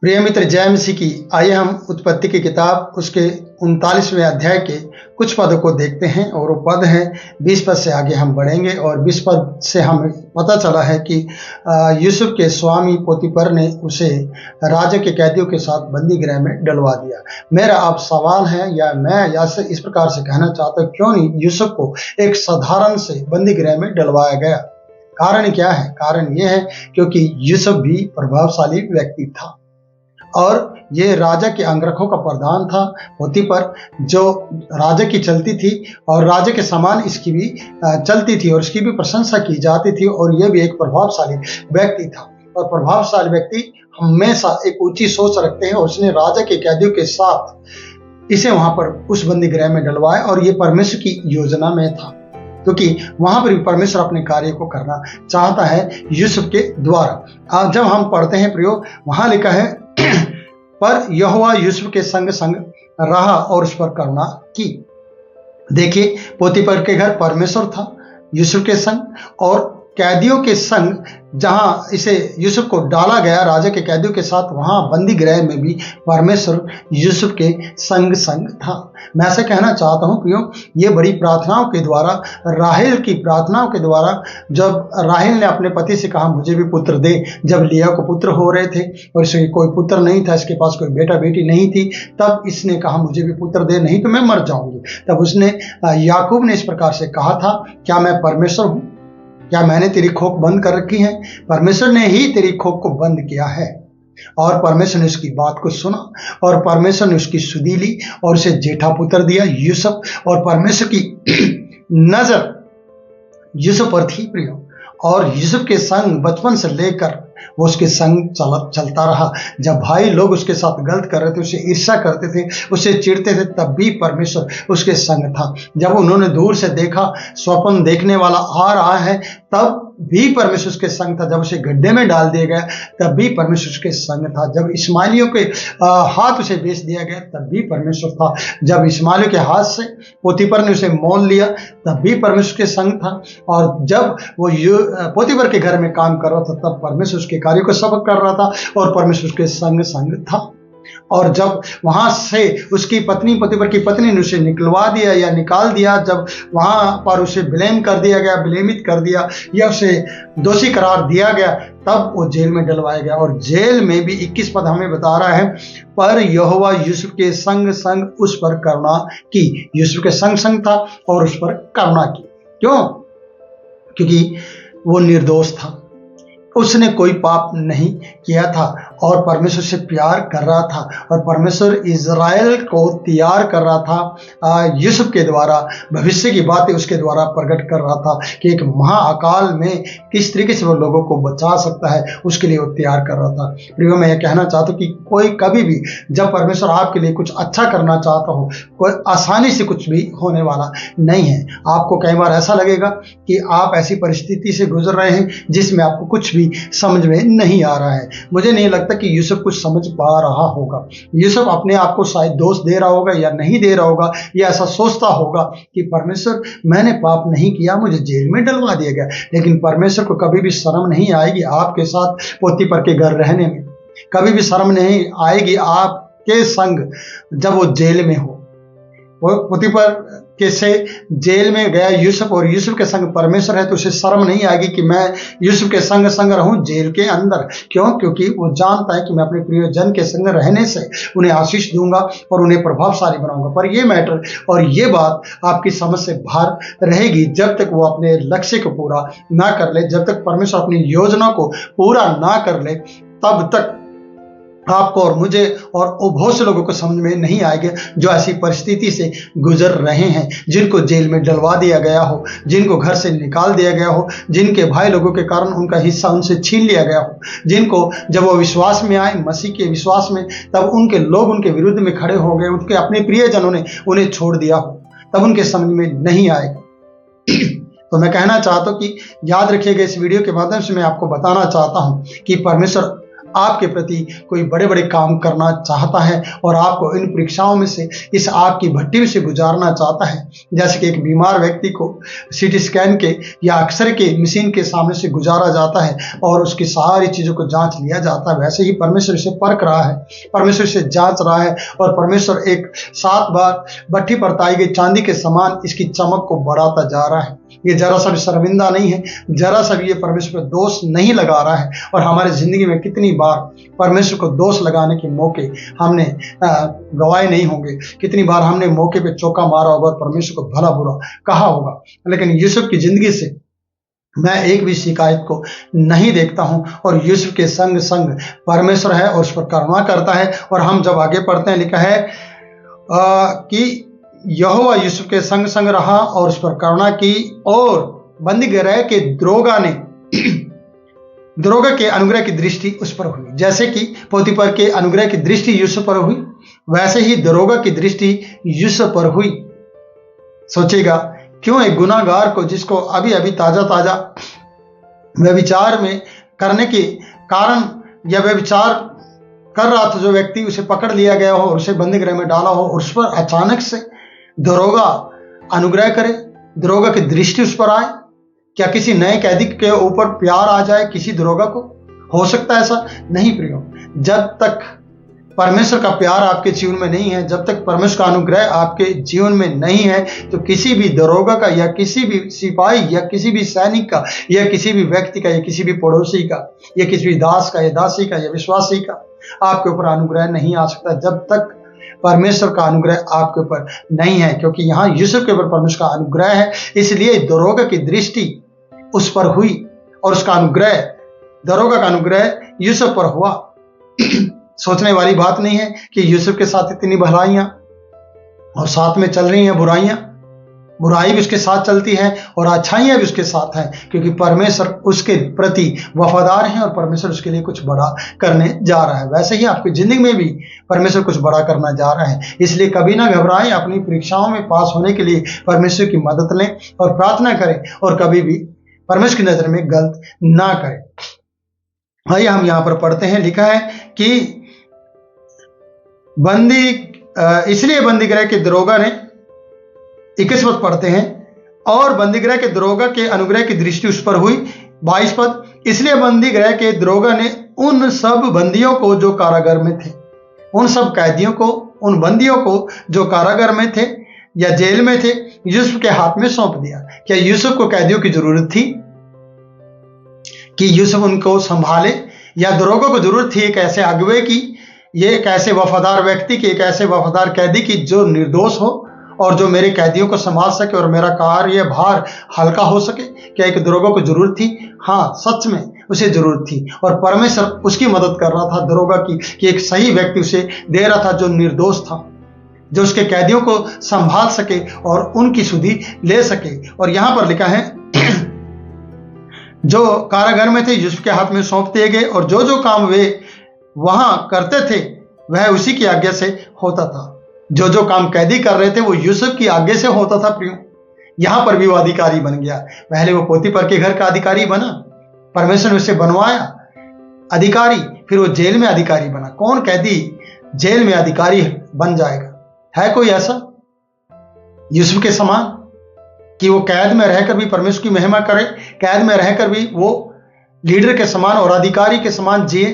प्रिय मित्र, जय मसीह की। आइए हम उत्पत्ति की किताब उसके 39वें अध्याय के कुछ पदों को देखते हैं और वो पद हैं 20 पद से आगे हम बढ़ेंगे। और 20 पद से हमें पता चला है कि यूसुफ के स्वामी पोतीपर ने उसे राजा के कैदियों के साथ बंदी गृह में डलवा दिया। मेरा आप सवाल है या मैं इस प्रकार से कहना चाहता हूँ, क्यों नहीं यूसुफ को एक साधारण से बंदी गृह में डलवाया गया? कारण क्या है? कारण यह है क्योंकि यूसुफ भी प्रभावशाली व्यक्ति था और ये राजा के अंगरखों का प्रधान था। पोतीपर जो राजा की चलती थी और राजा के समान इसकी भी चलती थी और इसकी भी प्रशंसा की जाती थी, और ये भी एक प्रभावशाली व्यक्ति था। और प्रभावशाली व्यक्ति हमेशा एक ऊंची सोच रखते हैं और उसने राजा के कैदियों के साथ इसे वहां पर उस बंदी गृह में डलवाया, और ये परमेश्वर की योजना में था क्योंकि वहां पर भी परमेश्वर अपने कार्य को करना चाहता है यूसुफ के द्वारा। जब हम पढ़ते हैं प्रियो, वहां लिखा है पर यहोवा यूसुफ के संग संग रहा और उस पर करुणा की। देखिए, पोतीपर के घर परमेश्वर था यूसुफ के संग, और कैदियों के संग जहां इसे यूसुफ को डाला गया राजा के कैदियों के साथ, वहां बंदी गृह में भी परमेश्वर यूसुफ के संग संग था। मैं ऐसे कहना चाहता हूं प्रियो, ये बड़ी प्रार्थनाओं के द्वारा, राहेल की प्रार्थनाओं के द्वारा, जब राहेल ने अपने पति से कहा मुझे भी पुत्र दे, जब लिया को पुत्र हो रहे थे और इसके कोई पुत्र नहीं था, इसके पास कोई बेटा बेटी नहीं थी, तब इसने कहा मुझे भी पुत्र दे, नहीं तो मैं मर जाऊंगी। तब उसने याकूब ने इस प्रकार से कहा था, क्या मैं परमेश्वर हूं? क्या मैंने तेरी खोक बंद कर रखी है? परमेश्वर ने ही तेरी खोक को बंद किया है। और परमेश्वर ने उसकी बात को सुना और परमेश्वर ने उसकी सुधी ली और उसे जेठा पुत्र दिया यूसुफ। और परमेश्वर की नजर यूसुफ पर थी प्रियो, और यूसुफ के संग बचपन से लेकर वो उसके संग चलता रहा। जब भाई लोग उसके साथ गलत कर रहे थे, उसे ईर्ष्या करते थे, उसे चिढ़ते थे, तब भी परमेश्वर उसके संग था। जब उन्होंने दूर से देखा स्वप्न देखने वाला आ रहा है, तब भी परमेश्वर उसके संग था। जब उसे गड्ढे में डाल दिया गया, तब भी परमेश्वर उसके संग था। जब इस्माइलियों के हाथ उसे बेच दिया गया, तब भी परमेश्वर था। जब इस्माइलियों के हाथ से पोतीपर ने उसे मोल लिया, तब भी परमेश्वर के संग था। और जब वो पोतीपर के घर में काम कर रहा था, तब परमेश्वर उसके कार्य को सबक कर रहा था और परमेश्वर उसके संग संग था। और जब वहां से उसकी पत्नी, पोतीपर की पत्नी ने उसे निकलवा दिया या निकाल दिया, जब वहां पर उसे ब्लेम कर दिया गया, ब्लेमित कर दिया या उसे दोषी करार दिया गया, तब वो जेल में डलवाया गया। और जेल में भी 21 पद हमें बता रहा है, पर यहोवा यूसुफ के संग संग उस पर करुणा की। यूसुफ के संग संग था और उस पर करुणा की। क्यों? क्योंकि वो निर्दोष था, उसने कोई पाप नहीं किया था और परमेश्वर से प्यार कर रहा था। और परमेश्वर इज़राइल को तैयार कर रहा था यूसुफ के द्वारा, भविष्य की बातें उसके द्वारा प्रकट कर रहा था कि एक महाअकाल में किस तरीके से वो लोगों को बचा सकता है, उसके लिए वो तैयार कर रहा था। प्रियो, मैं ये कहना चाहता हूँ कि कोई कभी भी जब परमेश्वर आपके लिए कुछ अच्छा करना चाहता हो, कोई आसानी से कुछ भी होने वाला नहीं है। आपको कई बार ऐसा लगेगा कि आप ऐसी परिस्थिति से गुजर रहे हैं जिसमें आपको कुछ भी समझ में नहीं आ रहा है। मुझे नहीं लगता कि यूसुफ कुछ समझ पा रहा होगा। यूसुफ अपने आप को शायद दोष दे रहा होगा या नहीं दे रहा होगा, या ऐसा सोचता होगा कि परमेश्वर मैंने पाप नहीं किया, मुझे जेल में डलवा दिया गया। लेकिन परमेश्वर को कभी भी शर्म नहीं आएगी आपके साथ पोतीपर के घर रहने में, कभी भी शर्म नहीं आएगी आपके संग जब वो जेल में हो। वो पोतीपर के से जेल में गया यूसुफ, और यूसुफ के संग परमेश्वर है, तो उसे शर्म नहीं आएगी कि मैं यूसुफ के संग संग रहूं जेल के अंदर। क्यों? क्योंकि वो जानता है कि मैं अपने प्रियजन के संग रहने से उन्हें आशीष दूंगा और उन्हें प्रभावशाली बनाऊंगा। पर ये मैटर और ये बात आपकी समझ से बाहर रहेगी जब तक वो अपने लक्ष्य को पूरा ना कर ले, जब तक परमेश्वर अपनी योजना को पूरा ना कर ले, तब तक आपको और मुझे और बहुत से लोगों को समझ में नहीं आएगा जो ऐसी परिस्थिति से गुजर रहे हैं, जिनको जेल में डलवा दिया गया हो, जिनको घर से निकाल दिया गया हो, जिनके भाई लोगों के कारण उनका हिस्सा उनसे छीन लिया गया हो, जिनको जब वो विश्वास में आए, मसीह के विश्वास में, तब उनके लोग उनके विरुद्ध में खड़े हो गए, उनके अपने प्रियजनों ने उन्हें छोड़ दिया हो, तब उनके समझ में नहीं आएगा। तो मैं कहना चाहता हूँ कि याद रखिएगा, इस वीडियो के माध्यम से मैं आपको बताना चाहता हूँ कि परमेश्वर आपके प्रति कोई बड़े बड़े काम करना चाहता है और आपको इन परीक्षाओं में से, इस आग की भट्टी में से गुजारना चाहता है। जैसे कि एक बीमार व्यक्ति को सीटी स्कैन के या एक्सरे के मशीन के सामने से गुजारा जाता है और उसकी सारी चीज़ों को जांच लिया जाता है, वैसे ही परमेश्वर इसे परख रहा है, परमेश्वर इसे जांच रहा है। और परमेश्वर एक 7 बार भट्टी पर ताई गई चांदी के समान इसकी चमक को बढ़ाता जा रहा है। ये जरा सा भी शर्मिंदा नहीं है, जरा सा भी ये परमेश्वर पर दोष नहीं लगा रहा है। और हमारे जिंदगी में कितनी बार परमेश्वर को दोष लगाने के मौके हमने गवाए नहीं होंगे, कितनी बार हमने मौके पे चौका मारा होगा, परमेश्वर को भला बुरा कहा होगा। लेकिन यूसुफ की जिंदगी से मैं एक भी शिकायत को नहीं देखता हूं और यूसुफ के संग संग परमेश्वर है और उस पर करुणा करता है। और हम जब आगे पढ़ते हैं, लिखा है कि यहोवा यूसुफ के संग संग रहा और उस पर करुणा की, और बंदीगृह के दरोगा के अनुग्रह की दृष्टि उस पर हुई। जैसे कि पोतीफर के अनुग्रह की दृष्टि यूसुफ पर हुई, वैसे ही दरोगा की दृष्टि यूसुफ पर हुई। सोचेगा, क्यों एक गुनाहगार को, जिसको अभी अभी ताजा ताजा व्यभिचार में करने के कारण या व्यभिचार कर रहा था जो व्यक्ति, उसे पकड़ लिया गया हो और उसे बंदीगृह में डाला हो, और उस पर अचानक से दरोगा अनुग्रह करे, दरोगा की दृष्टि उस पर आए। क्या किसी नए कैदी के ऊपर प्यार आ जाए किसी दरोगा को? हो सकता है ऐसा? नहीं प्रियो, जब तक परमेश्वर का प्यार आपके जीवन में नहीं है, जब तक परमेश्वर का अनुग्रह आपके जीवन में नहीं है, तो किसी भी दरोगा का या किसी भी सिपाही या किसी भी सैनिक का या किसी भी व्यक्ति का या किसी भी पड़ोसी का या किसी भी दास का या दासी का या विश्वासी का आपके ऊपर अनुग्रह नहीं आ सकता, जब तक परमेश्वर का अनुग्रह आपके ऊपर नहीं है। क्योंकि यहाँ यूसुफ के ऊपर परमेश्वर का अनुग्रह है, इसलिए दरोगा की दृष्टि उस पर हुई और उसका अनुग्रह, दरोगा का अनुग्रह यूसुफ पर हुआ। सोचने वाली बात नहीं है कि यूसुफ के साथ इतनी भलाइयां और साथ में चल रही हैं बुराइयां, बुराई भी उसके साथ चलती है और अच्छाइयां भी उसके साथ हैं, क्योंकि परमेश्वर उसके प्रति वफादार है और परमेश्वर उसके लिए कुछ बड़ा करने जा रहा है। वैसे ही आपकी जिंदगी में भी परमेश्वर कुछ बड़ा करना जा रहा है, इसलिए कभी ना घबराएं। अपनी परीक्षाओं में पास होने के लिए परमेश्वर की मदद लें और प्रार्थना करें और कभी भी परमेश्वर की नजर में गलत ना करें। आइए हम यहां पर पढ़ते हैं, लिखा है कि इसलिए बंदीगृह के दरोगा ने, 21 पद पढ़ते हैं, और बंदीगृह के दरोगा के अनुग्रह की दृष्टि उस पर हुई। 22 पद, इसलिए बंदीगृह के दरोगा ने उन सब बंदियों को जो कारागार में थे, उन सब कैदियों को, उन बंदियों को जो कारागार में थे या जेल में थे, यूसुफ के हाथ में सौंप दिया। क्या यूसुफ को कैदियों की जरूरत थी कि यूसुफ उनको संभाले, या दरोगा को जरूरत थी एक ऐसे अगुवे की, ये एक ऐसे वफादार व्यक्ति की, एक ऐसे वफादार कैदी की जो निर्दोष हो और जो मेरे कैदियों को संभाल सके और मेरा कार्य भार हल्का हो सके? क्या एक दरोगा को जरूरत थी? हाँ, सच में उसे जरूरत थी, और परमेश्वर उसकी मदद कर रहा था दरोगा की, कि एक सही व्यक्ति उसे दे रहा था जो निर्दोष था, जो उसके कैदियों को संभाल सके और उनकी सुधि ले सके। और यहां पर लिखा है जो कारागार में थे यूसुफ के हाथ में सौंप दिए गए, और जो जो काम वे वहां करते थे वह उसी की आज्ञा से होता था। जो जो काम कैदी कर रहे थे वो यूसुफ की आज्ञा से होता था। प्रियो, यहां पर भी वो अधिकारी बन गया। पहले वो पोतीफर के घर का अधिकारी बना, परमेश्वर ने उसे बनवाया अधिकारी, फिर वो जेल में अधिकारी बना। कौन कैदी जेल में अधिकारी बन जाएगा? है कोई ऐसा यूसुफ के समान कि वो कैद में रहकर भी परमेश्वर की महिमा करे, कैद में रहकर भी वो लीडर के समान और अधिकारी के समान जिए?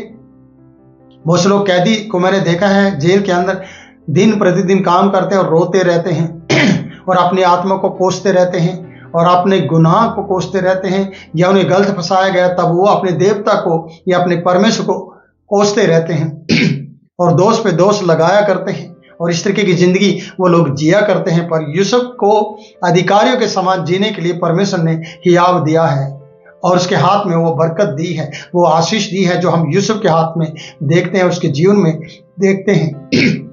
बहुत से लोग कैदी को मैंने देखा है जेल के अंदर दिन प्रतिदिन काम करते हैं और रोते रहते हैं और अपनी आत्मा को कोसते रहते हैं और अपने गुनाह को कोसते रहते हैं, या उन्हें गलत फंसाया गया तब वो अपने देवता को या अपने परमेश्वर को कोसते रहते हैं और दोष पे दोष लगाया करते हैं, और इस तरीके की जिंदगी वो लोग जिया करते हैं। पर यूसुफ को अधिकारियों के समान जीने के लिए परमेश्वर ने हियाव दिया है और उसके हाथ में वो बरकत दी है, वो आशीष दी है जो हम यूसुफ के हाथ में देखते हैं, उसके जीवन में देखते हैं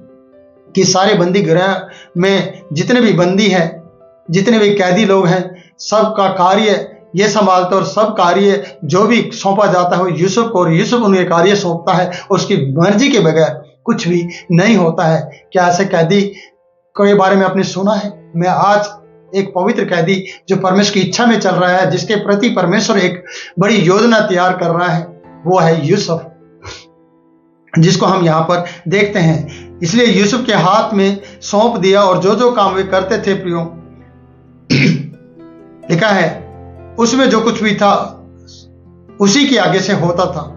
कि सारे बंदी गृह में जितने भी बंदी हैं, जितने भी कैदी लोग हैं, सबका कार्य ये संभालता और सब कार्य जो भी सौंपा जाता है वो यूसुफ को, और यूसुफ उन्हें कार्य सौंपता है। उसकी मर्जी के बगैर कुछ भी नहीं होता है। क्या ऐसे कैदी के बारे में आपने सुना है? मैं आज एक पवित्र कैदी जो परमेश्वर की इच्छा में चल रहा है, जिसके प्रति परमेश्वर एक बड़ी योजना तैयार कर रहा है, वो है यूसुफ। जिसको हम यहाँ पर देखते हैं। इसलिए यूसुफ के हाथ में सौंप दिया और जो जो काम वे करते थे प्रियो, लिखा है उसमें जो कुछ भी था उसी के आगे से होता था।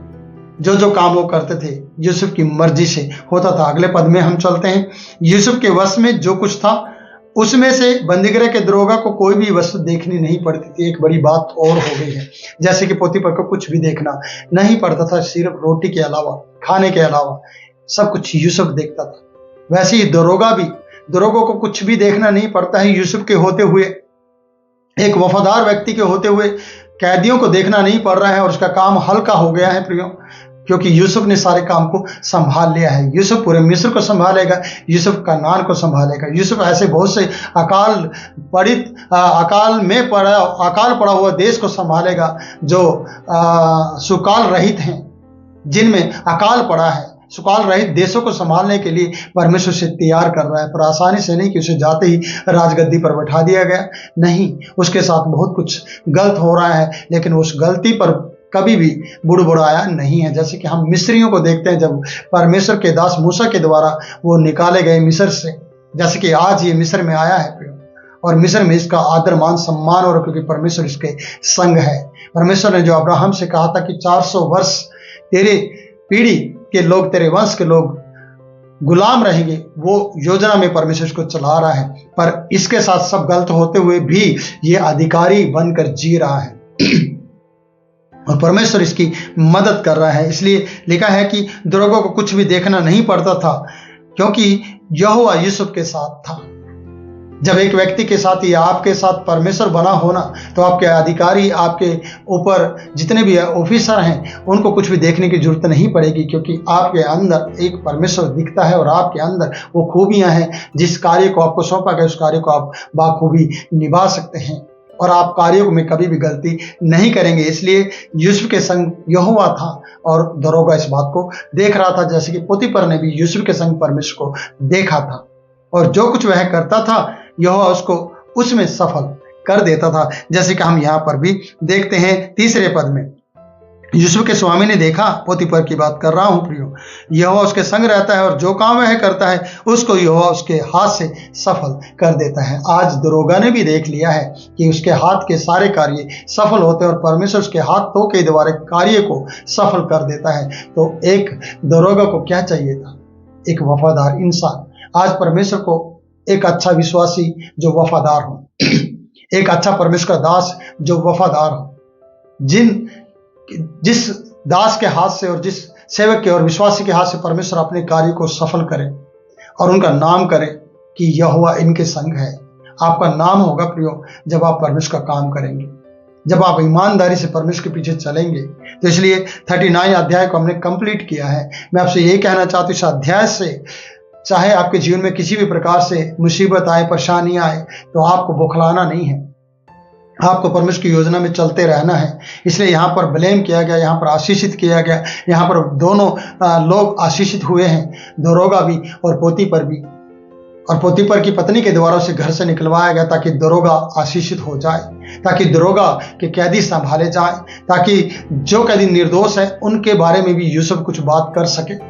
जो जो काम वो करते थे यूसुफ की मर्जी से होता था। अगले पद में हम चलते हैं। यूसुफ के वश में जो कुछ था उसमें से बंदीगृह के दरोगा को कोई भी वस्तु देखनी नहीं पड़ती थी। एक बड़ी बात और हो गई है, जैसे कि पोतीफर को कुछ भी देखना नहीं पड़ता था, सिर्फ रोटी के अलावा, खाने के अलावा सब कुछ यूसुफ देखता था। वैसे ही दरोगों को कुछ भी देखना नहीं पड़ता है। यूसुफ के होते हुए, एक वफादार व्यक्ति के होते हुए कैदियों को देखना नहीं पड़ रहा है और उसका काम हल्का हो गया है प्रियो, क्योंकि यूसुफ ने सारे काम को संभाल लिया है। यूसुफ पूरे मिस्र को संभालेगा, यूसुफ कनान को संभालेगा। यूसुफ ऐसे बहुत से अकाल पड़ा हुआ देश को संभालेगा जो सुकाल रहित हैं, जिनमें अकाल पड़ा है। सुकाल रहित देशों को संभालने के लिए परमेश्वर से तैयार कर रहा है, पर आसानी से नहीं कि उसे जाते ही राजगद्दी पर बैठा दिया गया, नहीं, उसके साथ बहुत कुछ गलत हो रहा है, लेकिन उस गलती पर कभी भी बुड़बुड़ाया नहीं है। जैसे कि हम मिस्रियों को देखते हैं, जब परमेश्वर के दास मूसा के द्वारा वो निकाले गए मिस्र से, जैसे कि आज ये मिस्र में आया है और मिस्र में इसका आदर मान सम्मान और क्योंकि परमेश्वर इसके संग है। परमेश्वर ने जो अब्राहम से कहा था कि 400 वर्ष तेरे पीढ़ी के लोग, तेरे वंश के लोग गुलाम रहेंगे, वो योजना में परमेश्वर को चला रहा है, पर इसके साथ सब गलत होते हुए भी ये अधिकारी बनकर जी रहा है और परमेश्वर इसकी मदद कर रहा है। इसलिए लिखा है कि दरोगों को कुछ भी देखना नहीं पड़ता था, क्योंकि यहोवा यूसुफ के साथ था। जब एक व्यक्ति के साथ या आपके साथ परमेश्वर बना होना, तो आपके अधिकारी, आपके ऊपर जितने भी ऑफिसर हैं, उनको कुछ भी देखने की जरूरत नहीं पड़ेगी, क्योंकि आपके अंदर एक परमेश्वर दिखता है और आपके अंदर वो खूबियां हैं। जिस कार्य को आपको सौंपा गया उस कार्य को आप बाखूबी निभा सकते हैं और आप कार्यों में कभी भी गलती नहीं करेंगे। इसलिए यूसुफ के संग यहोवा था और दरोगा इस बात को देख रहा था, जैसे कि पोतीफर ने भी यूसुफ के संग परमेश्वर को देखा था और जो कुछ वह करता था यहोवा उसको उसमें सफल कर देता था। जैसे कि हम यहाँ पर भी देखते हैं 3 पद में, यूसुफ के स्वामी ने देखा, पोतीफर की बात कर रहा हूं प्रियो, यहोवा उसके संग रहता है और जो काम वह करता है उसको यहोवा उसके हाथ से सफल कर देता है। आज दरोगा ने भी देख लिया है कि उसके हाथ के सारे कार्य सफल होते हैं और परमेश्वर उसके हाथों के द्वारा कार्य को सफल कर देता है। तो एक दरोगा को क्या चाहिए था? एक वफादार इंसान। आज परमेश्वर को एक अच्छा विश्वासी जो वफादार हो, एक अच्छा परमेश्वर का दास जो वफादार हो, जिस दास के हाथ से और जिस सेवक के और विश्वासी के हाथ से परमेश्वर अपने कार्य को सफल करे और उनका नाम करे कि यहोवा इनके संग है। आपका नाम होगा प्रियो जब आप परमेश्वर का काम करेंगे, जब आप ईमानदारी से परमेश्वर के पीछे चलेंगे। तो इसलिए 39 अध्याय को हमने कंप्लीट किया है। मैं आपसे ये कहना चाहता हूँ, इस अध्याय से चाहे आपके जीवन में किसी भी प्रकार से मुसीबत आए, परेशानी आए, तो आपको बौखलाना नहीं है, आपको परमेश्वर की योजना में चलते रहना है। इसलिए यहाँ पर ब्लेम किया गया, यहाँ पर आशीषित किया गया, यहाँ पर दोनों लोग आशीषित हुए हैं, दरोगा भी और पोतीफर भी। और पोतीफर की पत्नी के द्वारा उसे घर से निकलवाया गया ताकि दरोगा आशीषित हो जाए, ताकि दरोगा के कैदी संभाले जाए, ताकि जो कैदी निर्दोष है उनके बारे में भी यूसुफ कुछ बात कर सके।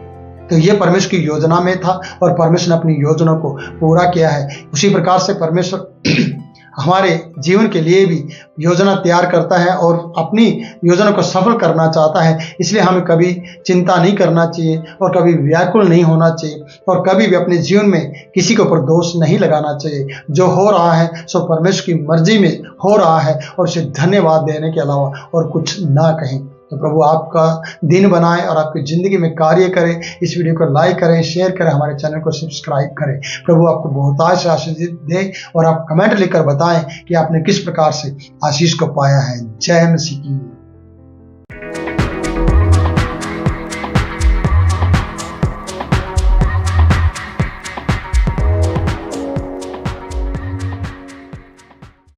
तो ये परमेश्वर की योजना में था और परमेश्वर ने अपनी योजना को पूरा किया है। उसी प्रकार से परमेश्वर हमारे जीवन के लिए भी योजना तैयार करता है और अपनी योजना को सफल करना चाहता है। इसलिए हमें कभी चिंता नहीं करना चाहिए और कभी व्याकुल नहीं होना चाहिए और कभी भी अपने जीवन में किसी के ऊपर दोष नहीं लगाना चाहिए। जो हो रहा है सो परमेश्वर की मर्जी में हो रहा है और उसे धन्यवाद देने के अलावा और कुछ ना कहें। तो प्रभु आपका दिन बनाए और आपकी ज़िंदगी में कार्य करें। इस वीडियो को लाइक करें, शेयर करें, हमारे चैनल को सब्सक्राइब करें। प्रभु आपको बहुतायत से आशीष दे और आप कमेंट लिखकर बताएं कि आपने किस प्रकार से आशीष को पाया है। जय मसीह की।